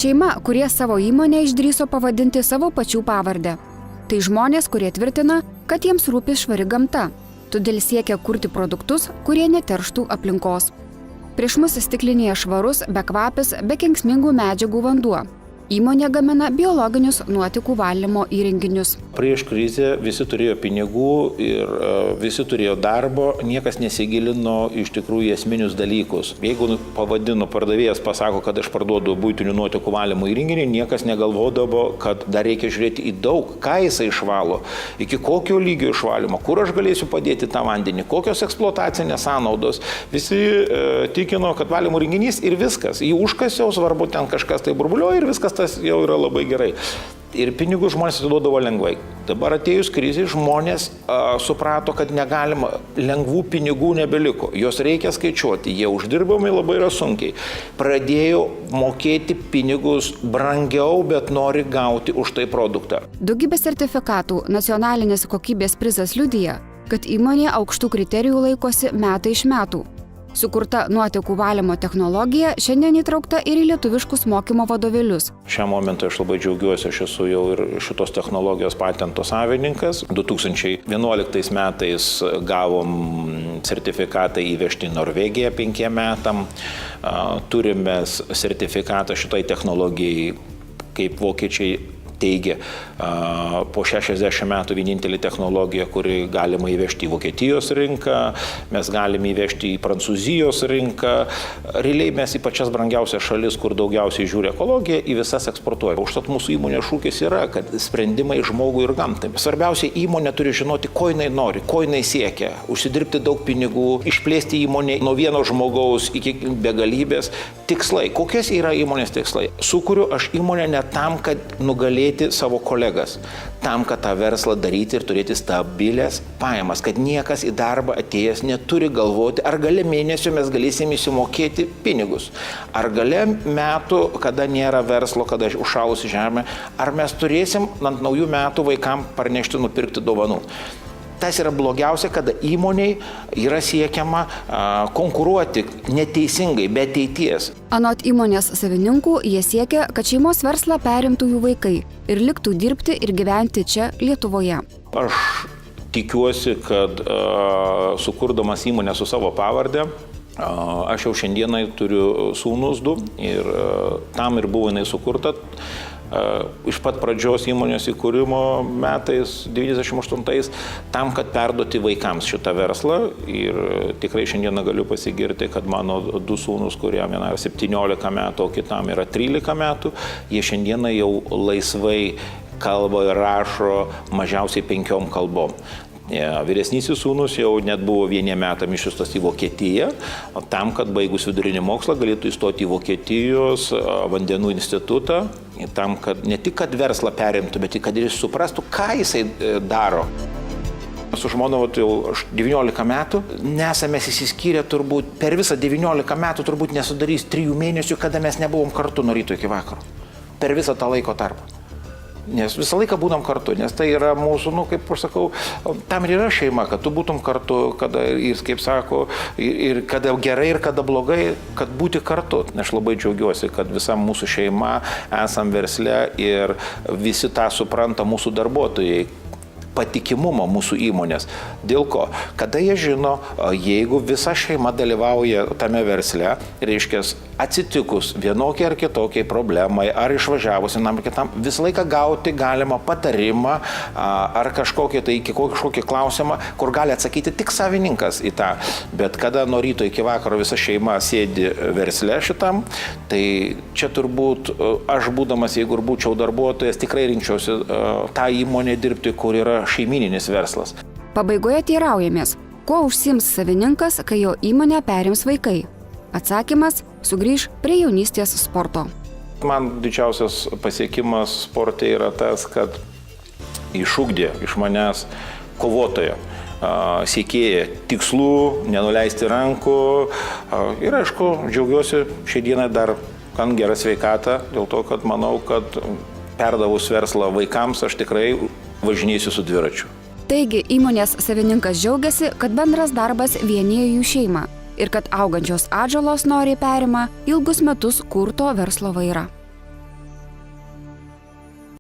Šeima, kurie savo įmonę išdrįso pavadinti savo pačių pavardę. Tai žmonės, kurie tvirtina, kad jiems rūpi švari gamta, todėl siekia kurti produktus, kurie neterštų aplinkos. Prieš mus stiklinėje švarus, bekvapis, be kenksmingų medžiagų vanduo. Įmonė gamina biologinius nuotekų valymo įrenginius. Prieš krizę visi turėjo pinigų ir visi turėjo darbo, niekas nesigilino iš tikrųjų esminius dalykus. Jeigu pardavėjas pasako, kad aš parduodu buitinių nuotekų valymo įrenginį, niekas negalvodavo, kad dar reikia žiūrėti į daug, ką jisai išvalo, iki kokio lygio išvalymo, kur aš galėsiu padėti tą vandenį, kokios eksploatacinės sąnaudos. Visi tikino, kad valymo įrenginys ir viskas. Jį užkasiau, svarbu ten kažkas tai burbulioja ir viskas tas jau yra labai gerai. Ir pinigų žmonės atiduodavo lengvai. Dabar atėjus krizė, žmonės suprato, kad negalima, lengvų pinigų nebeliko. Jos reikia skaičiuoti, jie uždirbami labai yra sunkiai. Pradėjo mokėti pinigus brangiau, bet nori gauti už tai produktą. Daugybė sertifikatų nacionalinės kokybės prizas liudija, kad įmonė aukštų kriterijų laikosi metai iš metų. Sukurta nuotekų valymo technologija šiandien įtraukta ir į lietuviškus mokymo vadovėlius. Šiam momentui aš labai džiaugiuosi, aš esu jau ir šitos technologijos patento savininkas. 2011 metais gavom sertifikatą įvežti į Norvegiją 5 metam. Turime sertifikatą šitai technologijai, kaip vokiečiai teigia, po 60 metų vienintelė technologija, kuri galima įvežti į Vokietijos rinką, mes galime įvežti į Prancūzijos rinką. Realiai mes į pačias brangiausias šalis, kur daugiausiai žiūri ekologiją, į visas eksportuoja. Užtat mūsų įmonės šūkis yra, kad sprendimai žmogui ir gamtai. Svarbiausia, įmonė turi žinoti, ko jinai nori, ko jinai siekia. Užsidirbti daug pinigų, išplėsti įmonę nuo vieno žmogaus iki begalybės. Tikslai. Kokios yra įmonės tikslai? Sukuriu aš įmonę ne tam, kad nugalėti savo kolegas, tam, kad tą verslą daryti ir turėti stabilės pajamas, kad niekas į darbą atėjęs neturi galvoti, ar gale mėnesio mes galėsim įsimokėti pinigus, ar gale metų, kada nėra verslo, kada užšalusi žemė, ar mes turėsim ant naujų metų vaikam parnešti, nupirkti dovanų. Tas yra blogiausia, kada įmoniai yra siekiama konkuruoti neteisingai, be ateities. Anot įmonės savininkų, jie siekia, kad šeimos verslą perimtų jų vaikai ir liktų dirbti ir gyventi čia Lietuvoje. Aš tikiuosi, kad sukurdamas įmonę su savo pavarde, aš jau šiandienai turiu sūnus 2 ir tam ir buvo jinai sukurta. Iš pat pradžios įmonės įkūrimo metais, 98, tam, kad perduoti vaikams šitą verslą. Ir tikrai šiandieną galiu pasigirti, kad mano 2 sūnus, kuriam viena yra 17 metų, o kitam yra 13 metų, jie šiandieną jau laisvai kalba ir rašo mažiausiai 5 kalbom. Vyresnysis sūnus jau net buvo 1 metam išsiųstas į Vokietiją, tam, kad baigus vidurinį mokslą galėtų įstoti į Vokietijos vandenų institutą, tam, kad ne tik kad verslą perimtų, bet kad ir suprastų, ką jisai daro. Su žmona jau 19 metų, nesame įsiskyrę turbūt, per visą 19 metų turbūt nesudarys 3 mėnesių, kada mes nebuvom kartu nuo ryto iki vakaro. Per visą tą laiko tarpą. Nes visą laiką būnam kartu, nes tai yra mūsų, kaip aš sakau, tam ir yra šeima, kad tu būtum kartu, kada ir, kaip sako, ir kada gerai, ir kada blogai, kad būti kartu. Aš labai džiaugiuosi, kad visa mūsų šeima esam versle ir visi tą supranta mūsų darbuotojai. Patikimumą mūsų įmonės. Dėl ko? Kada jie žino, jeigu visa šeima dalyvauja tame versle, reiškia, atsitikus vienokiai ar kitokiai problemai, ar išvažiavus vienam ar kitam, visą laiką gauti galima patarimą ar kažkokį klausimą, kur gali atsakyti tik savininkas į tą. Bet kada nuo ryto iki vakaro visa šeima sėdi versle šitam, tai čia turbūt aš būdamas, jeigu ir būčiau darbuotojas, tikrai rinkčiausi tą įmonę dirbti, kur yra šeimininis verslas. Pabaigoje teiraujamės, kuo užsiims savininkas, kai jo įmonę perims vaikai. Atsakymas – sugrįž prie jaunystės sporto. Man didžiausias pasiekimas sporte yra tas, kad išugdė iš manęs kovotoją, siekėja tikslų, nenuleisti rankų. Ir aišku, džiaugiuosi šią dieną dar gan gerą sveikatą, dėl to, kad manau, kad perdavus verslą vaikams aš tikrai važinėsiu su dviračiu. Taigi įmonės savininkas džiaugiasi, kad bendras darbas vienija jų šeimą ir kad augančios atžalos noriai perima ilgus metus kurto verslo vairą.